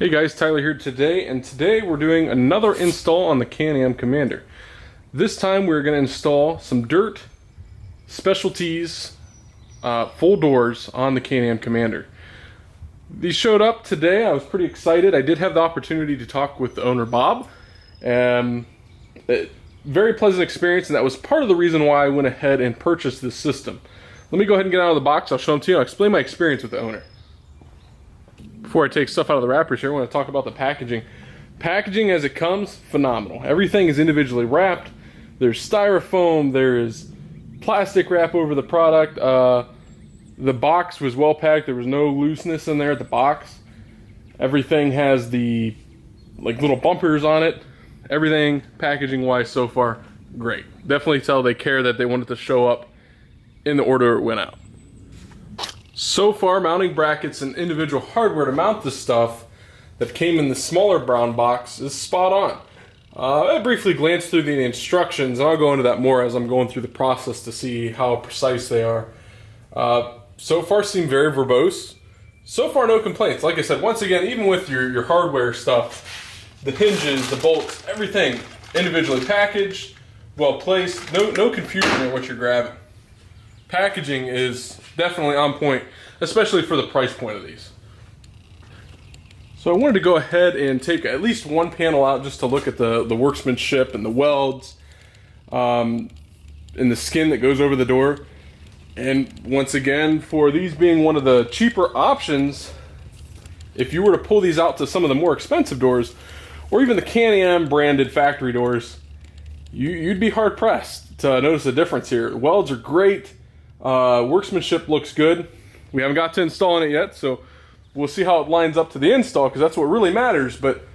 Hey guys, Tyler here today, and today we're doing another install on the Can-Am Commander. This time we're going to install some Dirt Specialties full doors on the Can-Am Commander. These showed up today. I was pretty excited. I did have the opportunity to talk with the owner, Bob. Very pleasant experience, and that was part of the reason why I went ahead and purchased this system. Let me go ahead and get out of the box. I'll show them to you. I'll explain my experience with the owner. Before I take stuff out of the wrappers here, I want to talk about the packaging. Packaging as it comes, phenomenal. Everything is individually wrapped. There's styrofoam, there is plastic wrap over the product. The box was well packed. There was no looseness in there at the box. Everything has the little bumpers on it. Everything packaging wise so far, great. Definitely tell they care that they wanted to show up in the order it went out. So far, mounting brackets and individual hardware to mount this stuff that came in the smaller brown box is spot on. I briefly glanced through the instructions, and I'll go into that more as I'm going through the process to see how precise they are. So far, seem very verbose. So far, no complaints. Like I said, once again, even with your hardware stuff, the hinges, the bolts, everything individually packaged, well placed, no confusion in what you're grabbing. Packaging is definitely on point, especially for the price point of these. So I wanted to go ahead and take at least one panel out just to look at the workmanship and the welds and the skin that goes over the door. And once again, for these being one of the cheaper options, if you were to pull these out to some of the more expensive doors, or even the Can-Am branded factory doors, you'd be hard pressed to notice a difference here. Welds are great. Workmanship looks good. We haven't got to installing it yet, so we'll see how it lines up to the install, because that's what really matters. But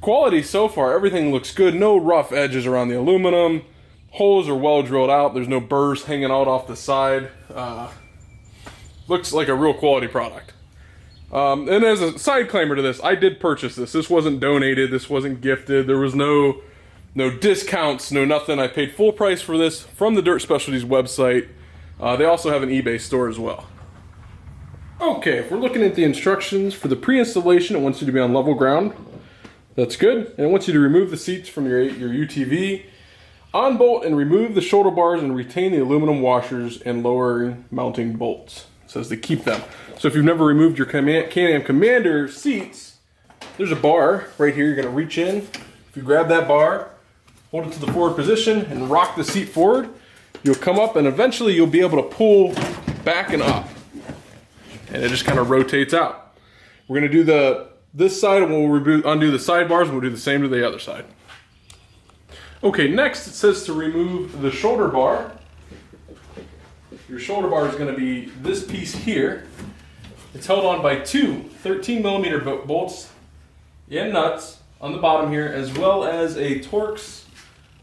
quality so far, everything looks good. No rough edges around the aluminum. Holes are well drilled out. There's no burrs hanging out off the side. Looks like a real quality product. And as a side claimer to this, I did purchase this. This wasn't donated. This wasn't gifted. There was no discounts, no nothing. I paid full price for this from the Dirt Specialties website. They also have an eBay store as well. Okay, if we're looking at the instructions for the pre-installation, it wants you to be on level ground. That's good. And it wants you to remove the seats from your UTV, unbolt and remove the shoulder bars and retain the aluminum washers and lowering mounting bolts. It says to keep them. So if you've never removed your Can-Am Commander seats, there's a bar right here. You're going to reach in. If you grab that bar, hold it to the forward position and rock the seat forward, you'll come up and eventually you'll be able to pull back and up. And it just kind of rotates out. We're going to do this side, and we'll undo the sidebars, and we'll do the same to the other side. Okay, next it says to remove the shoulder bar. Your shoulder bar is going to be this piece here. It's held on by two 13mm bolts and nuts on the bottom here, as well as a Torx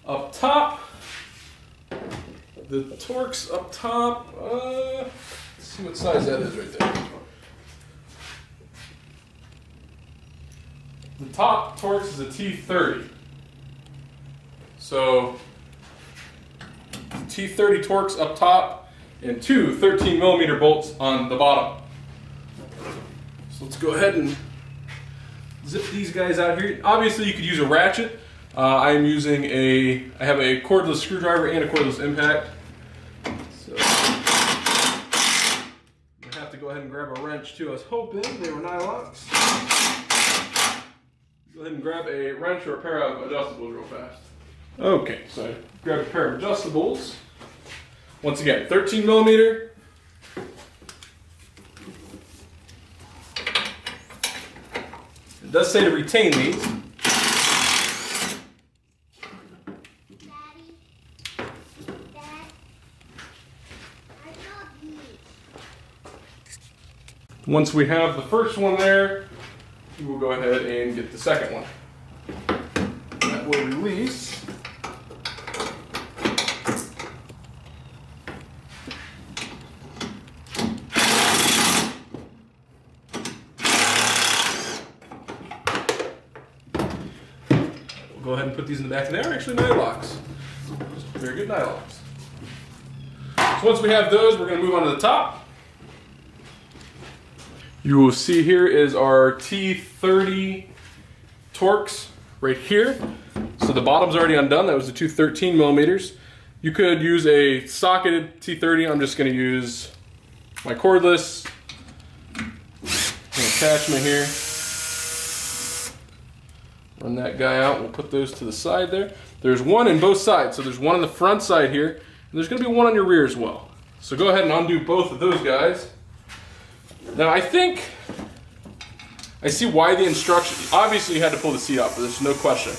up top. The Torx up top, let's see what size that is right there. The top Torx is a T30. So, T30 Torx up top and two 13mm bolts on the bottom. So let's go ahead and zip these guys out here. Obviously you could use a ratchet. I have a cordless screwdriver and a cordless impact. So I'm gonna have to go ahead and grab a wrench too. I was hoping they were nylons. Go ahead and grab a wrench or a pair of adjustables real fast. Okay, so I grabbed a pair of adjustables. Once again, 13mm. It does say to retain these. Once we have the first one there, we will go ahead and get the second one. That will release. We'll go ahead and put these in the back, and they're actually nylocks. Very good nylocks. So once we have those, we're going to move on to the top. You will see here is our T30 Torx right here. So the bottom's already undone. That was the two 13 millimeters. You could use a socketed T30. I'm just going to use my cordless attachment here. Run that guy out. We'll put those to the side there. There's one in both sides. So there's one on the front side here, and there's going to be one on your rear as well. So go ahead and undo both of those guys. Now I think I see why the instructions, obviously you had to pull the seat out, but there's no question.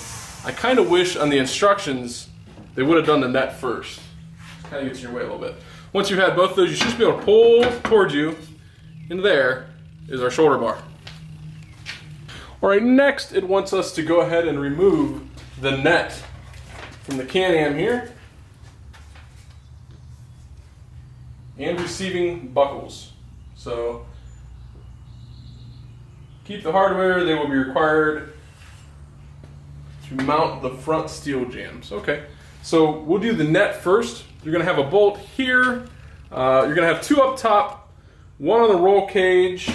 I kind of wish on the instructions they would have done the net first. It kind of gets in your way a little bit. Once you had both of those, you should just be able to pull towards you. And there is our shoulder bar. All right, next it wants us to go ahead and remove the net from the Can-Am here. And receiving buckles. So keep the hardware, they will be required to mount the front steel jambs. Okay, so we'll do the net first. You're gonna have a bolt here. You're gonna have two up top, one on the roll cage,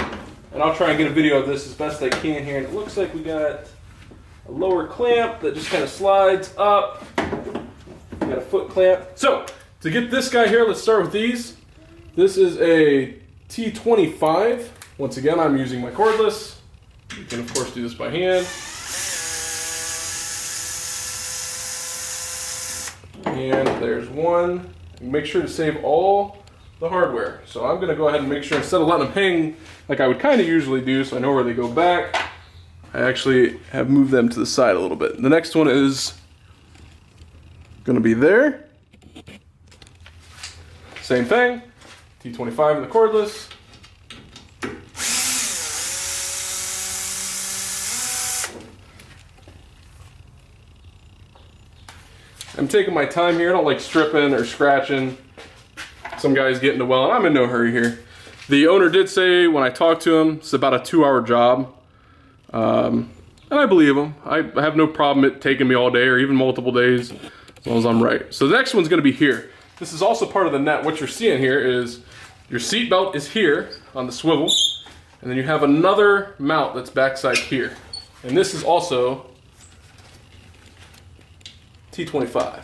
and I'll try and get a video of this as best I can here. And it looks like we got a lower clamp that just kind of slides up. We got a foot clamp. So to get this guy here, let's start with these. This is a T25. Once again, I'm using my cordless. You can of course do this by hand. And there's one. Make sure to save all the hardware. So I'm gonna go ahead and make sure, instead of letting them hang like I would kind of usually do, so I know where they go back, I actually have moved them to the side a little bit. The next one is gonna be there. Same thing, T25 in the cordless. I'm taking my time here. I don't like stripping or scratching. Some guys get into well, and I'm in no hurry here. The owner did say when I talked to him, it's about a 2-hour job. And I believe him. I have no problem it taking me all day or even multiple days, as long as I'm right. So the next one's gonna be here. This is also part of the net. What you're seeing here is your seat belt is here on the swivel, and then you have another mount that's backside here. And this is also T25.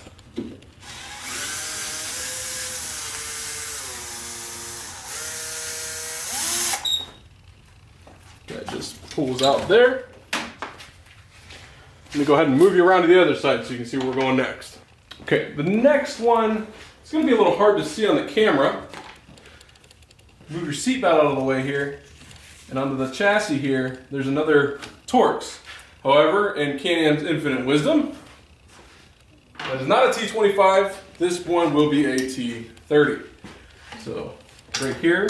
That just pulls out there. Let me go ahead and move you around to the other side so you can see where we're going next. Okay, the next one, it's going to be a little hard to see on the camera. Move your seatbelt out of the way here, and onto the chassis here, there's another Torx. However, in Can-Am's infinite wisdom, that is not a T25. This one will be a T30. So right here,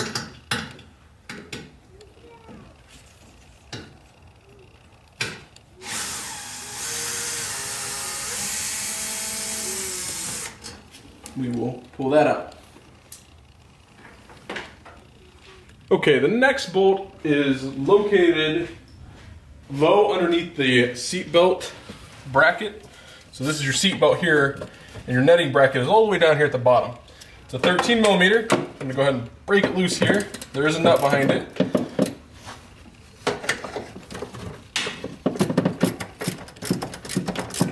we will pull that out. Okay, the next bolt is located low underneath the seat belt bracket. So this is your seat belt here, and your netting bracket is all the way down here at the bottom. It's a 13 millimeter. I'm gonna go ahead and break it loose here. There is a nut behind it.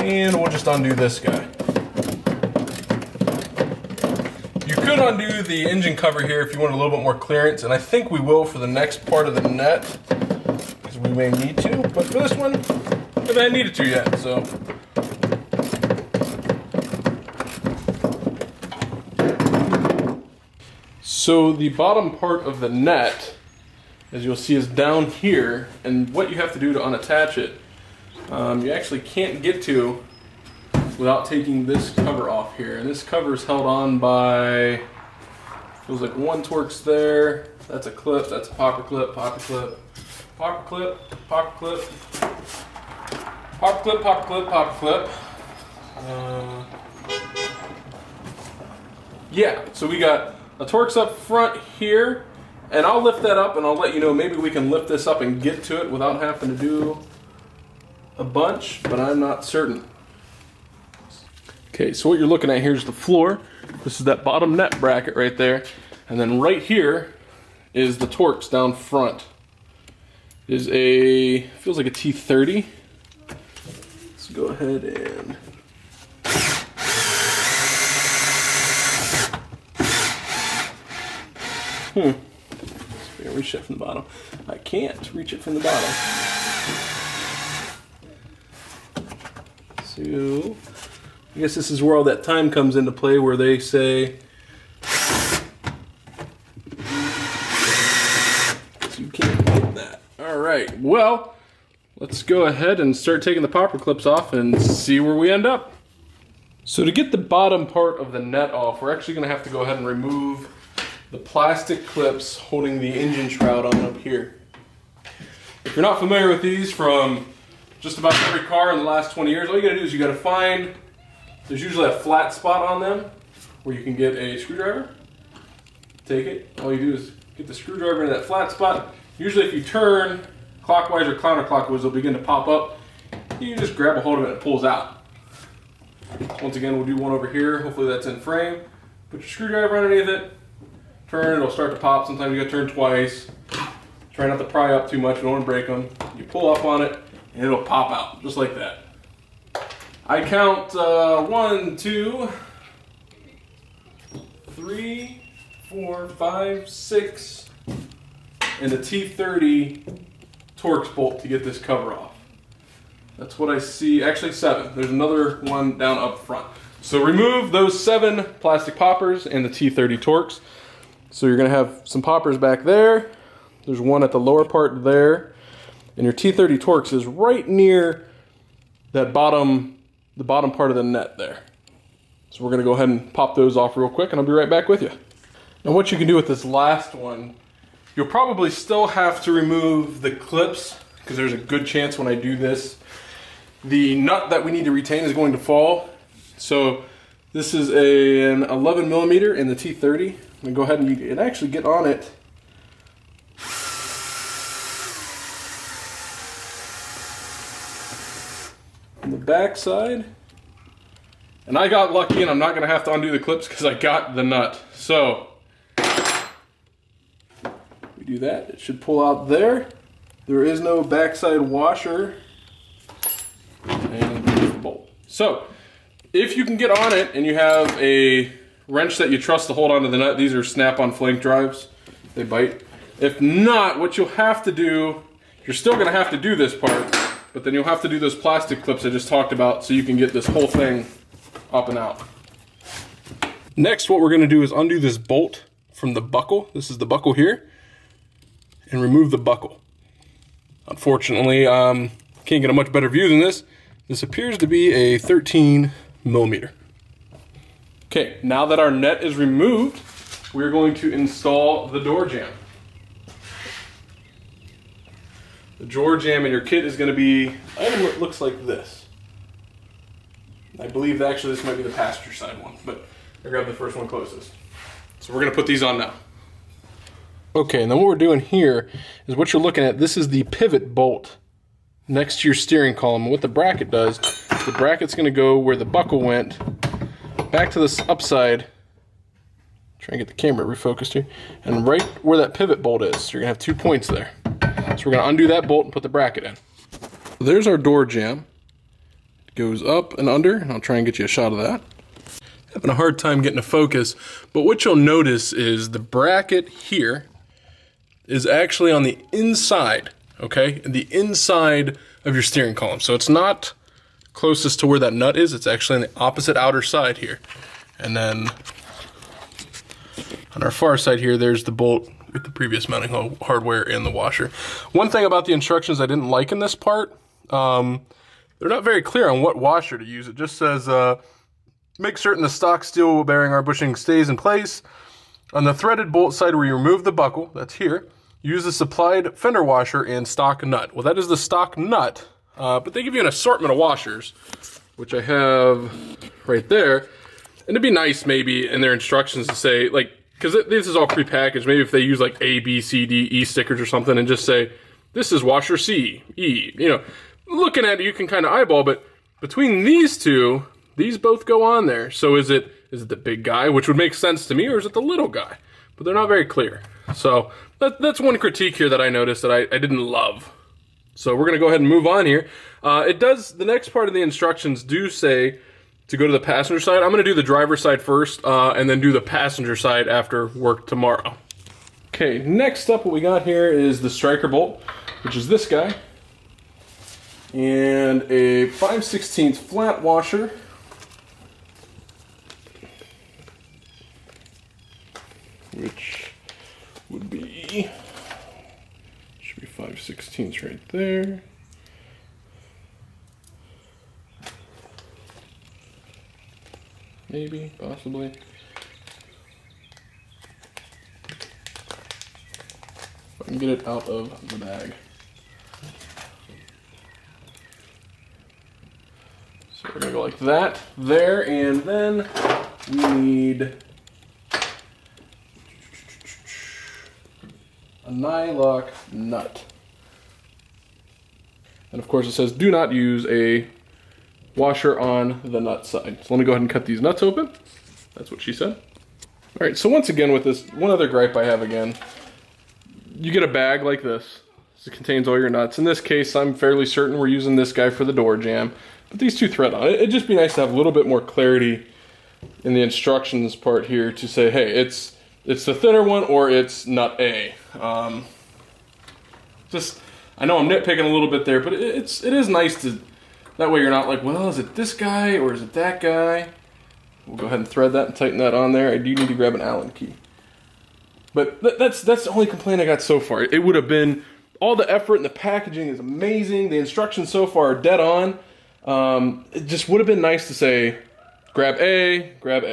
And we'll just undo this guy. You could undo the engine cover here if you want a little bit more clearance, and I think we will for the next part of the net, because we may need to, but for this one, I haven't needed to yet, so. So the bottom part of the net, as you'll see, is down here, and what you have to do to unattach it, you actually can't get to without taking this cover off here. And this cover is held on by, feels like one Torx there, that's a clip, that's a popper clip, popper clip, popper clip, popper clip, popper clip, popper clip, popper clip. Yeah, so we got a Torx up front here, and I'll lift that up and I'll let you know, maybe we can lift this up and get to it without having to do a bunch, but I'm not certain. Okay, so what you're looking at here is the floor. This is that bottom net bracket right there, and then right here is the Torx down front. It is a, feels like a T30. Let's go ahead and reach it from the bottom. I can't reach it from the bottom. So, I guess this is where all that time comes into play, where they say you can't get that. All right, well, let's go ahead and start taking the popper clips off and see where we end up. So to get the bottom part of the net off, we're actually going to have to go ahead and remove the plastic clips holding the engine shroud on up here. If you're not familiar with these from just about every car in the last 20 years, all you gotta do is you gotta find, there's usually a flat spot on them where you can get a screwdriver. Take it, all you do is get the screwdriver in that flat spot. Usually if you turn clockwise or counterclockwise, they'll begin to pop up. You can just grab a hold of it and it pulls out. Once again, we'll do one over here. Hopefully that's in frame. Put your screwdriver underneath it. Turn, it'll start to pop. Sometimes you gotta turn twice. Try not to pry up too much, you don't want to break them. You pull up on it, and it'll pop out, just like that. I count 1, 2, 3, 4, 5, 6, and a T30 Torx bolt to get this cover off. That's what I see, actually 7. There's another one down up front. So remove those 7 plastic poppers and the T30 Torx. So you're gonna have some poppers back there. There's one at the lower part there. And your T30 Torx is right near that the bottom part of the net there. So we're gonna go ahead and pop those off real quick and I'll be right back with you. Now what you can do with this last one, you'll probably still have to remove the clips because there's a good chance when I do this, the nut that we need to retain is going to fall. So this is an 11 millimeter in the T30. I'm gonna go ahead and you can actually get on it. On the back side. And I got lucky and I'm not gonna have to undo the clips because I got the nut. So we do that, it should pull out there. There is no backside washer. And there's the bolt. So if you can get on it and you have a wrench that you trust to hold onto the nut, these are snap-on flank drives. They bite. If not, what you'll have to do, you're still gonna have to do this part, but then you'll have to do those plastic clips I just talked about so you can get this whole thing up and out. Next, what we're gonna do is undo this bolt from the buckle. This is the buckle here, and remove the buckle. Unfortunately, can't get a much better view than this. This appears to be a 13 millimeter. Okay, now that our net is removed, we're going to install the door jamb. The door jamb in your kit is going to be an item that looks like this. I believe actually this might be the passenger side one, but I grabbed the first one closest. So we're going to put these on now. Okay, and then what we're doing here is what you're looking at. This is the pivot bolt next to your steering column. And what the bracket does, the bracket's going to go where the buckle went, back to this upside. Try and get the camera refocused here. And right where that pivot bolt is, you're gonna have 2 points there. So we're gonna undo that bolt and put the bracket in. There's our door jamb. It goes up and under, and I'll try and get you a shot of that. Having a hard time getting a focus, but what you'll notice is the bracket here is actually on the inside, okay? The inside of your steering column. So it's not closest to where that nut is, it's actually on the opposite outer side here. And then on our far side here, there's the bolt with the previous mounting hardware and the washer. One thing about the instructions I didn't like in this part, they're not very clear on what washer to use. It just says, make certain the stock steel bearing arm bushing stays in place. On the threaded bolt side where you remove the buckle, that's here, use the supplied fender washer and stock nut. Well, that is the stock nut. But they give you an assortment of washers, which I have right there. And it'd be nice maybe in their instructions to say, like, because this is all prepackaged, maybe if they use like A, B, C, D, E stickers or something and just say, this is washer C, E. You know, looking at it, you can kind of eyeball, but between these two, these both go on there. So is it the big guy, which would make sense to me, or is it the little guy? But they're not very clear. So that's one critique here that I noticed that I didn't love. So we're gonna go ahead and move on here. The next part of the instructions do say to go to the passenger side. I'm gonna do the driver's side first, and then do the passenger side after work tomorrow. Okay, next up what we got here is the striker bolt, which is this guy. And a 5/16 flat washer. Which would be, should be 5/16 right there. Maybe, possibly. If I can get it out of the bag. So we're gonna go like that, there, and then we need a nylock nut. And of course it says do not use a washer on the nut side. So let me go ahead and cut these nuts open. That's what she said. All right, so once again with this, one other gripe I have again, you get a bag like this. It contains all your nuts. In this case, I'm fairly certain we're using this guy for the door jamb, but these two thread on it. It'd just be nice to have a little bit more clarity in the instructions part here to say, hey, it's the thinner one or it's nut A. I know I'm nitpicking a little bit there, but it is nice to, that way you're not like, well, is it this guy or is it that guy? We'll go ahead and thread that and tighten that on there. I do need to grab an Allen key. But that's the only complaint I got so far. It would have been, all the effort and the packaging is amazing. The instructions so far are dead on. It just would have been nice to say, grab A, grab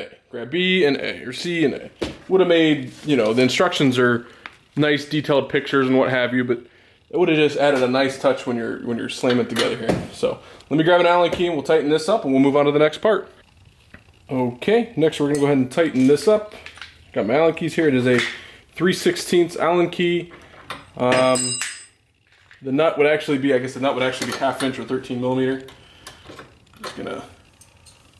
B and A, or C and A. Would have made, you know, the instructions are nice detailed pictures and what have you, but it would have just added a nice touch when you're slamming it together here. So let me grab an Allen key and we'll tighten this up and we'll move on to the next part. Okay, next we're gonna go ahead and tighten this up. Got my Allen keys here. It is a 3/16 Allen key. The nut would actually be, I guess the nut would actually be 1/2 inch or 13 millimeter. Just gonna,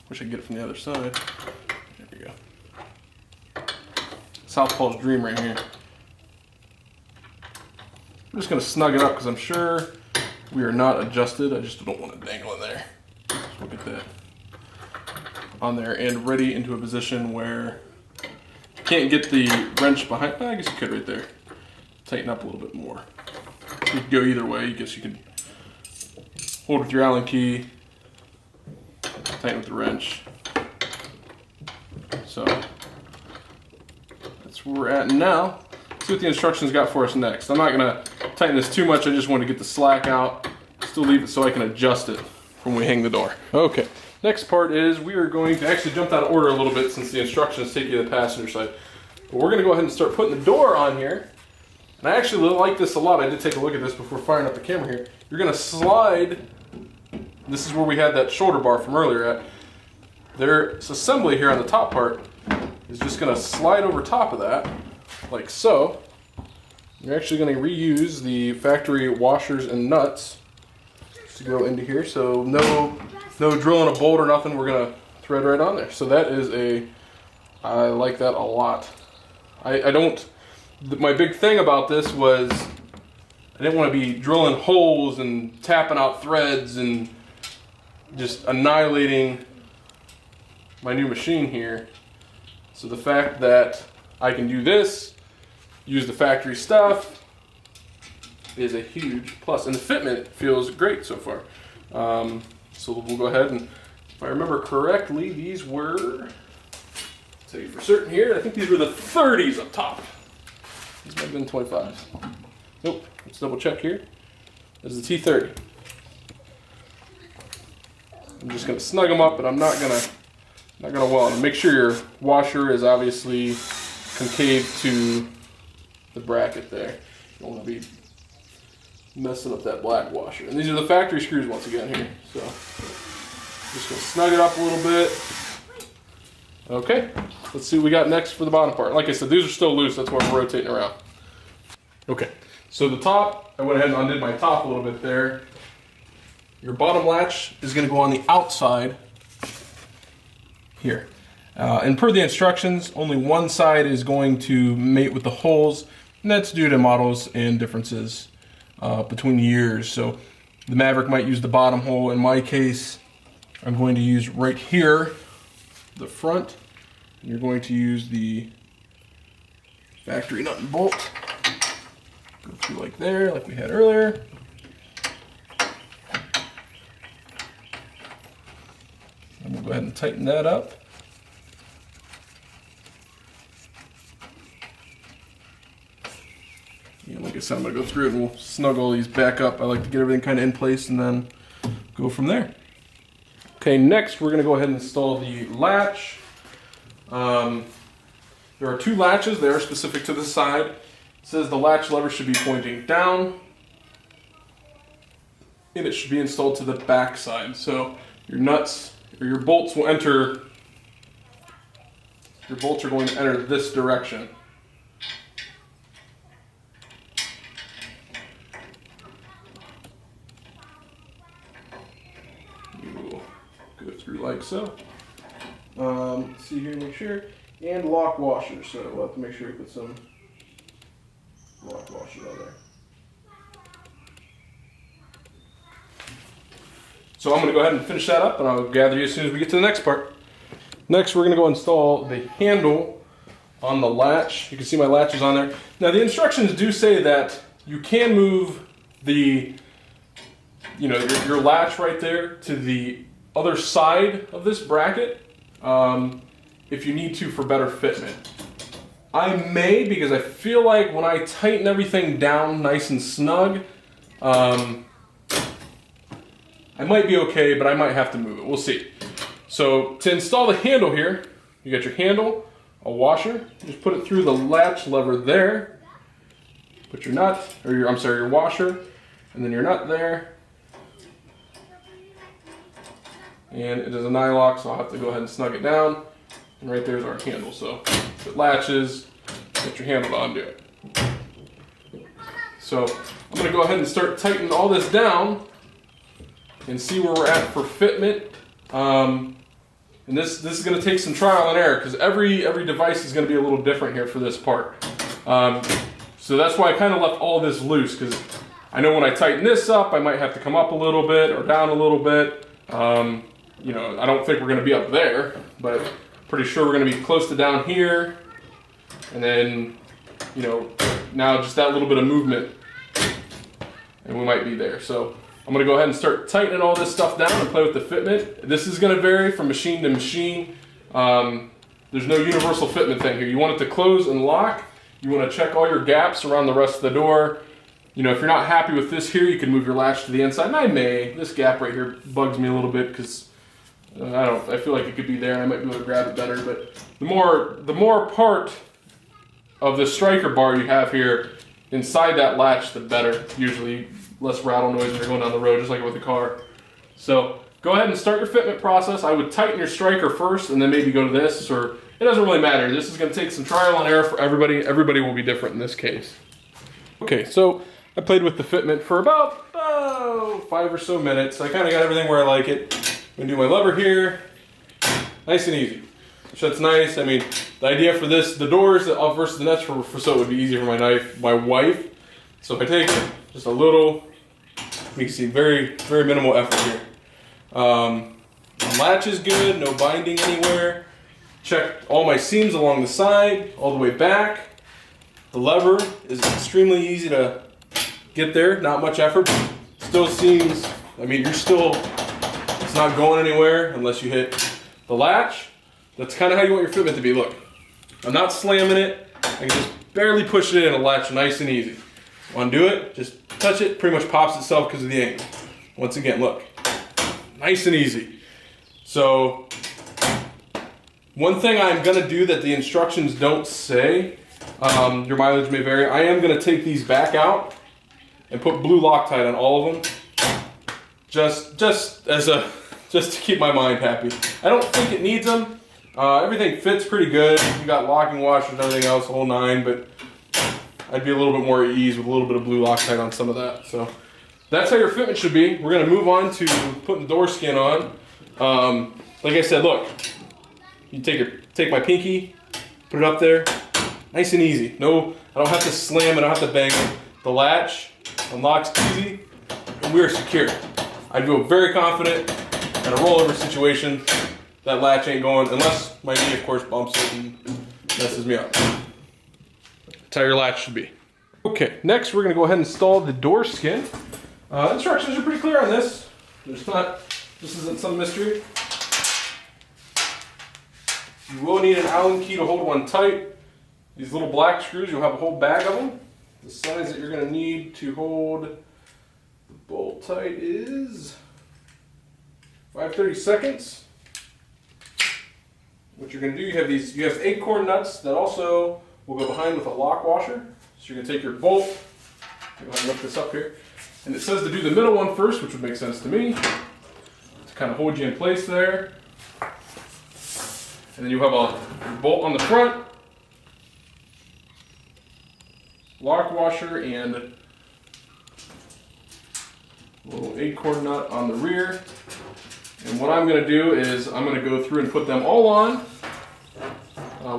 wish I could get it from the other side. There we go. Southpaw's dream right here. I'm just gonna snug it up because I'm sure we are not adjusted. I just don't want to dangle in there. So we'll get that on there and ready into a position where you can't get the wrench behind. I guess you could right there. Tighten up a little bit more. You could go either way. I guess you could hold with your Allen key, tighten with the wrench. So that's where we're at now. Let's see what the instructions got for us next. I'm not gonna tighten this too much. I just want to get the slack out. Still leave it so I can adjust it when we hang the door. Okay. Next part is we are going to actually jump out of order a little bit since the instructions take you to the passenger side. But we're going to go ahead and start putting the door on here. And I actually like this a lot. I did take a look at this before firing up the camera here. You're going to slide. This is where we had that shoulder bar from earlier at. There's assembly here on the top part is just going to slide over top of that like so. You're actually going to reuse the factory washers and nuts to go into here. So no drilling a bolt or nothing. We're gonna thread right on there. So that is I like that a lot. My big thing about this was I didn't want to be drilling holes and tapping out threads and just annihilating my new machine here. So the fact that I can do this, use the factory stuff, is a huge plus. And the fitment feels great so far. So we'll go ahead and, if I remember correctly, these were, I'll tell you for certain here, I think these were the 30s up top. These might have been 25s. Nope, let's double check here. This is the T30. I'm just gonna snug them up, but I'm not gonna weld them. Make sure your washer is obviously concave to the bracket there. You don't wanna be messing up that black washer. And these are the factory screws once again here. So just gonna snug it up a little bit. Okay, let's see what we got next for the bottom part. Like I said, these are still loose, that's why we're rotating around. Okay, so the top, I went ahead and undid my top a little bit there. Your bottom latch is gonna go on the outside here. And per the instructions, only one side is going to mate with the holes. And that's due to models and differences between years. So the Maverick might use the bottom hole. In my case, I'm going to use right here, the front. And you're going to use the factory nut and bolt. Go through like there, like we had earlier. And we'll go ahead and tighten that up. And like I said, I'm going to go through it and we'll snug all these back up. I like to get everything kind of in place and then go from there. Okay, next we're going to go ahead and install the latch. There are 2 latches. They are specific to the side. It says the latch lever should be pointing down, and it should be installed to the back side. So your nuts or your bolts will enter. Your bolts are going to enter this direction. You will go through like so. See here, make sure. And lock washers, so we'll have to make sure we put some lock washers on there. So I'm going to go ahead and finish that up, and I'll gather you as soon as we get to the next part. Next, we're going to go install the handle on the latch. You can see my latch is on there. Now, the instructions do say that you can move the, your latch right there to the other side of this bracket. If you need to for better fitment. I may, because I feel like when I tighten everything down nice and snug, I might be okay, but I might have to move it. We'll see. So to install the handle here, you got your handle, a washer, just put it through the latch lever there, put your nut, or your washer, and then your nut there. And it is a nylock, so I'll have to go ahead and snug it down. And right there's our handle. So if it latches, get your handle to undo it. So I'm going to go ahead and start tightening all this down and see where we're at for fitment. And this is going to take some trial and error because every device is going to be a little different here for this part. So that's why I kind of left all this loose, because I know when I tighten this up, I might have to come up a little bit or down a little bit. I don't think we're going to be up there, but pretty sure we're going to be close to down here, and then, now just that little bit of movement, and we might be there. So I'm going to go ahead and start tightening all this stuff down and play with the fitment. This is going to vary from machine to machine. There's no universal fitment thing here. You want it to close and lock. You want to check all your gaps around the rest of the door. If you're not happy with this here, you can move your latch to the inside. And this gap right here bugs me a little bit because I feel like it could be there and I might be able to grab it better, but the more part of the striker bar you have here inside that latch, the better. Usually less rattle noise when you're going down the road, just like with the car. So go ahead and start your fitment process. I would tighten your striker first and then maybe go to this, or it doesn't really matter. This is going to take some trial and error for everybody. Everybody will be different in this case. Okay, so I played with the fitment for about 5 or so minutes. I kind of got everything where I like it. I'm gonna do my lever here, nice and easy. So that's nice. I mean, the idea for this, the doors versus the nuts so it would be easier for my wife. So if I take just a little, you can see very, very minimal effort here. The latch is good, no binding anywhere. Check all my seams along the side, all the way back. The lever is extremely easy to get there, not much effort. Still seems, it's not going anywhere unless you hit the latch. That's kind of how you want your fitment to be. Look, I'm not slamming it. I can just barely push it in and latch nice and easy. Undo it, just touch it, pretty much pops itself because of the angle. Once again, look, nice and easy. So one thing I'm gonna do that the instructions don't say, your mileage may vary, I am gonna take these back out and put blue Loctite on all of them. Just to keep my mind happy. I don't think it needs them. Everything fits pretty good. You got locking washers and everything else, the whole 9, but I'd be a little bit more at ease with a little bit of blue Loctite on some of that. So that's how your fitment should be. We're gonna move on to putting the door skin on. Like I said, look, you take my pinky, put it up there, Nice and easy. No, I don't have to slam it, I don't have to bang it. The latch unlocks easy, and we are secure. I feel very confident in a rollover situation. That latch ain't going, unless my knee, of course, bumps it and messes me up. That's how your latch should be. Okay, next we're gonna go ahead and install the door skin. Instructions are pretty clear on this. This isn't some mystery. You will need an Allen key to hold one tight. These little black screws, you'll have a whole bag of them. The size that you're going to need to hold the bolt tight is 5/32. What you're going to do, you have acorn nuts that also will go behind with a lock washer. So you're going to take your bolt, go ahead and lift this up here, and it says to do the middle one first, which would make sense to me, to kind of hold you in place there. And then you have a bolt on the front, lock washer, and a little acorn nut on the rear. And what I'm going to do is I'm going to go through and put them all on.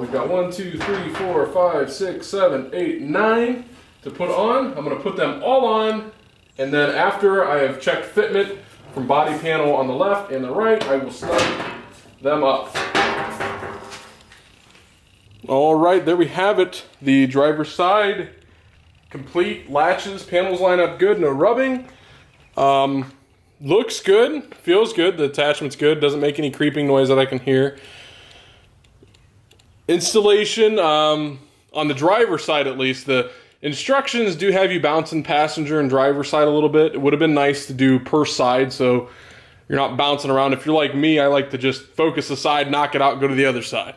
We've got 1, 2, 3, 4, 5, 6, 7, 8, 9 to put on. I'm going to put them all on, and then after I have checked fitment from body panel on the left and the right, I will start them up. All right, there we have it. The driver's side, complete, latches, panels line up good, no rubbing. Looks good, feels good, the attachment's good, doesn't make any creeping noise that I can hear. Installation, on the driver's side at least, the instructions do have you bouncing passenger and driver side a little bit. It would have been nice to do per side so you're not bouncing around. If you're like me, I like to just focus the side, knock it out, go to the other side.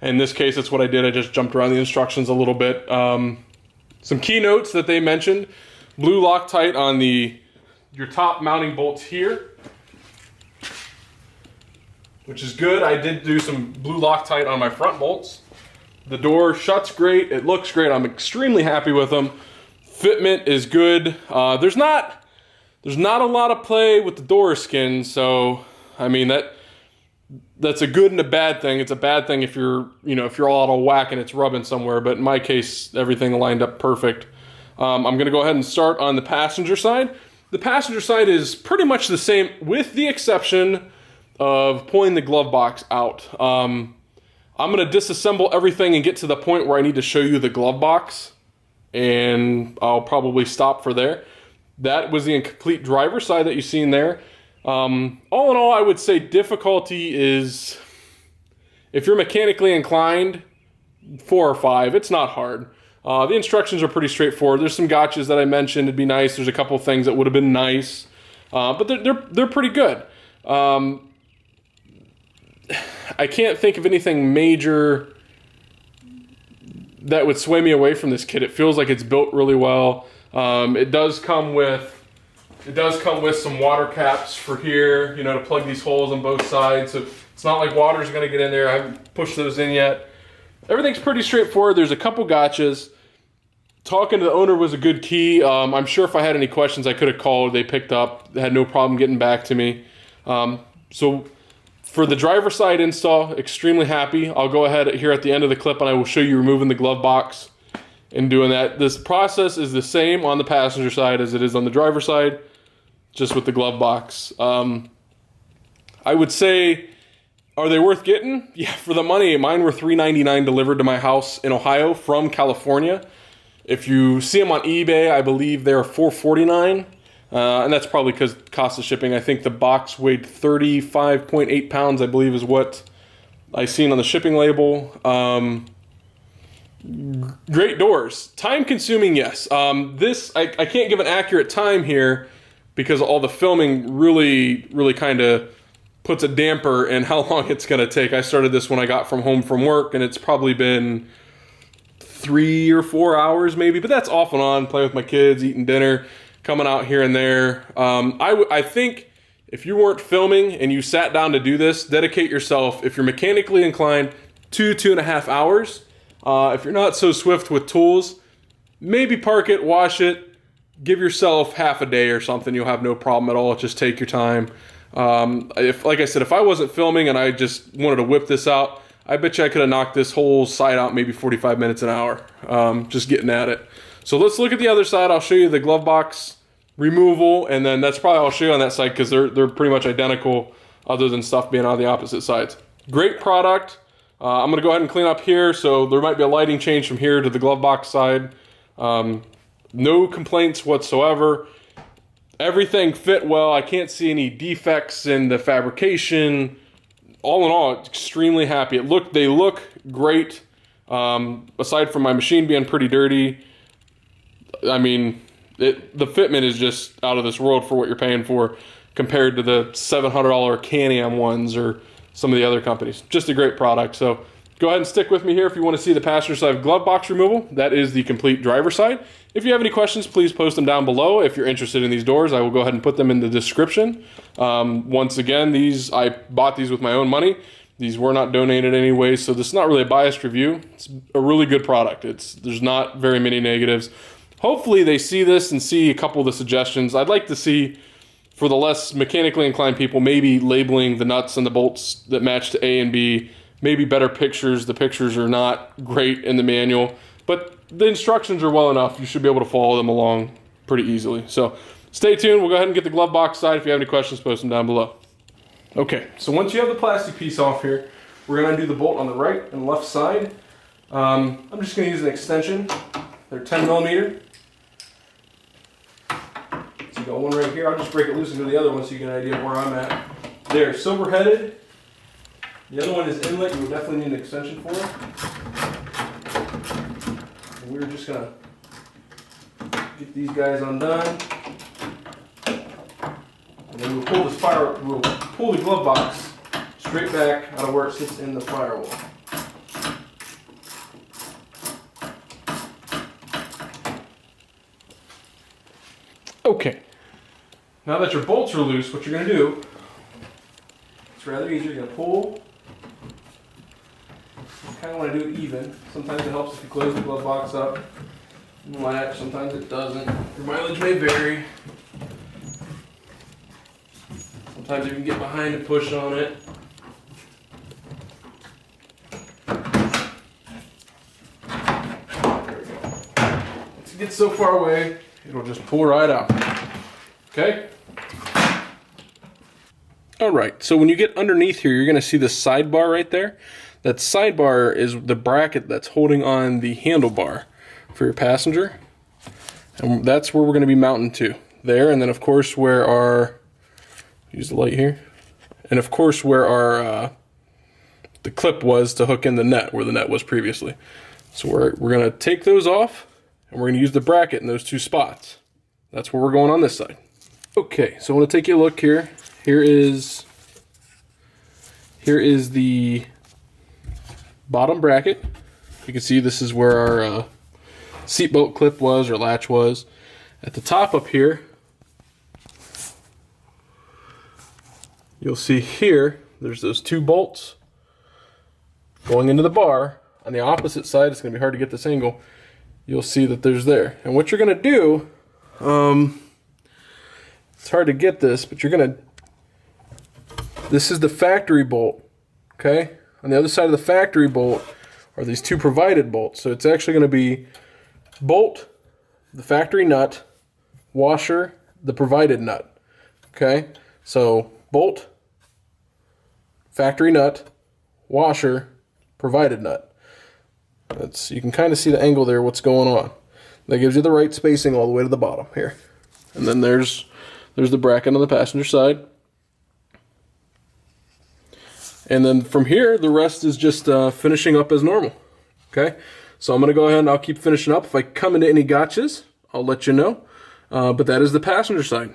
In this case, that's what I did. I just jumped around the instructions a little bit. Some keynotes that they mentioned: blue Loctite on your top mounting bolts here, which is good. I did do some blue Loctite on my front bolts. The door shuts great. It looks great. I'm extremely happy with them. Fitment is good. There's not a lot of play with the door skin, so I mean that's a good and a bad thing. It's a bad thing if you're all out of whack and it's rubbing somewhere, but in my case, everything lined up perfect. I'm going to go ahead and start on the passenger side. The passenger side is pretty much the same, with the exception of pulling the glove box out. I'm going to disassemble everything and get to the point where I need to show you the glove box, and I'll probably stop for there. That was the incomplete driver's side that you've seen there. All in all, I would say difficulty is, if you're mechanically inclined, 4 or 5. It's not hard. The instructions are pretty straightforward. There's some gotchas that I mentioned. It'd be nice. There's a couple things that would have been nice, but they're pretty good. I can't think of anything major that would sway me away from this kit. It feels like it's built really well. It does come with some water caps for here, to plug these holes on both sides. So it's not like water's going to get in there. I haven't pushed those in yet. Everything's pretty straightforward. There's a couple gotchas. Talking to the owner was a good key. I'm sure if I had any questions, I could have called. They picked up. They had no problem getting back to me. So for the driver side install, extremely happy. I'll go ahead here at the end of the clip and I will show you removing the glove box and doing that. This process is the same on the passenger side as it is on the driver side, just with the glove box. I would say, are they worth getting? Yeah, for the money. Mine were $3.99 delivered to my house in Ohio from California. If you see them on eBay, I believe they're $4.49, and that's probably because cost of shipping. I think the box weighed 35.8 pounds, I believe is what I seen on the shipping label. Great doors. Time consuming, yes. This I can't give an accurate time here because all the filming really kind of puts a damper in how long it's going to take. I started this when I got home from work, and it's probably been 3 or 4 hours maybe, but that's off and on, playing with my kids, eating dinner, coming out here and there. I think if you weren't filming and you sat down to do this, dedicate yourself, if you're mechanically inclined, 2.5 hours. If you're not so swift with tools, maybe park it, wash it, give yourself half a day or something. You'll have no problem at all. Just take your time. Like I said, if I wasn't filming and I just wanted to whip this out, I bet you I could have knocked this whole side out maybe 45 minutes an hour, just getting at it. So let's look at the other side. I'll show you the glove box removal, and then that's probably all I'll show you on that side because they're pretty much identical other than stuff being on the opposite sides. Great product. I'm going to go ahead and clean up here, so there might be a lighting change from here to the glove box side. No complaints whatsoever. Everything fit well. I can't see any defects in the fabrication. All in all, extremely happy. They look great. Aside from my machine being pretty dirty, I mean, the fitment is just out of this world for what you're paying for compared to the $700 Can-Am ones or some of the other companies. Just a great product. So go ahead and stick with me here if you want to see the passenger side glove box removal. That is the complete driver side. If you have any questions, please post them down below. If you're interested in these doors, I will go ahead and put them in the description. Once again, I bought these with my own money. These were not donated anyway, so this is not really a biased review. It's a really good product. There's not very many negatives. Hopefully they see this and see a couple of the suggestions. I'd like to see, for the less mechanically inclined people, maybe labeling the nuts and the bolts that match to A and B, maybe better pictures. The pictures are not great in the manual, but the instructions are well enough. You should be able to follow them along pretty easily. So stay tuned. We'll go ahead and get the glove box side. If you have any questions, post them down below. Okay, so once you have the plastic piece off here, we're going to do the bolt on the right and left side. I'm just going to use an extension. They're 10 millimeter. So you got one right here. I'll just break it loose into the other one so you get an idea of where I'm at. They're silver headed. The other one is inlet. You will definitely need an extension for it. And we're just going to get these guys undone. And then we'll pull the glove box straight back out of where it sits in the firewall. Okay, now that your bolts are loose, what you're going to do, it's rather easy. You're going to pull. You kind of want to do it even. Sometimes it helps if you close the glove box up and latch. Sometimes it doesn't. Your mileage may vary. Sometimes you can get behind and push on it. There we go. Once it gets so far away, it'll just pull right out. Okay? Alright, so when you get underneath here, you're going to see the sidebar right there. That sidebar is the bracket that's holding on the handlebar for your passenger. And that's where we're going to be mounting to. There, and then of course where our... use the light here. And of course where our the clip was to hook in the net, where the net was previously. So we're going to take those off, and we're going to use the bracket in those two spots. That's where we're going on this side. Okay, so I want to take you a look here. Here is the bottom bracket. You can see this is where our seatbelt clip was, or latch was. At the top up here, you'll see here, there's those two bolts going into the bar. On the opposite side, it's going to be hard to get this angle. You'll see that there's there. And what you're going to do, it's hard to get this, but you're going to, this is the factory bolt, okay? On the other side of the factory bolt are these two provided bolts. So it's actually going to be bolt, the factory nut, washer, the provided nut, okay? So bolt, factory nut, washer, provided nut. You can kind of see the angle there, what's going on. That gives you the right spacing all the way to the bottom here. And then there's the bracket on the passenger side. And then from here, the rest is just finishing up as normal. Okay, so I'm going to go ahead and I'll keep finishing up. If I come into any gotchas, I'll let you know. But that is the passenger side.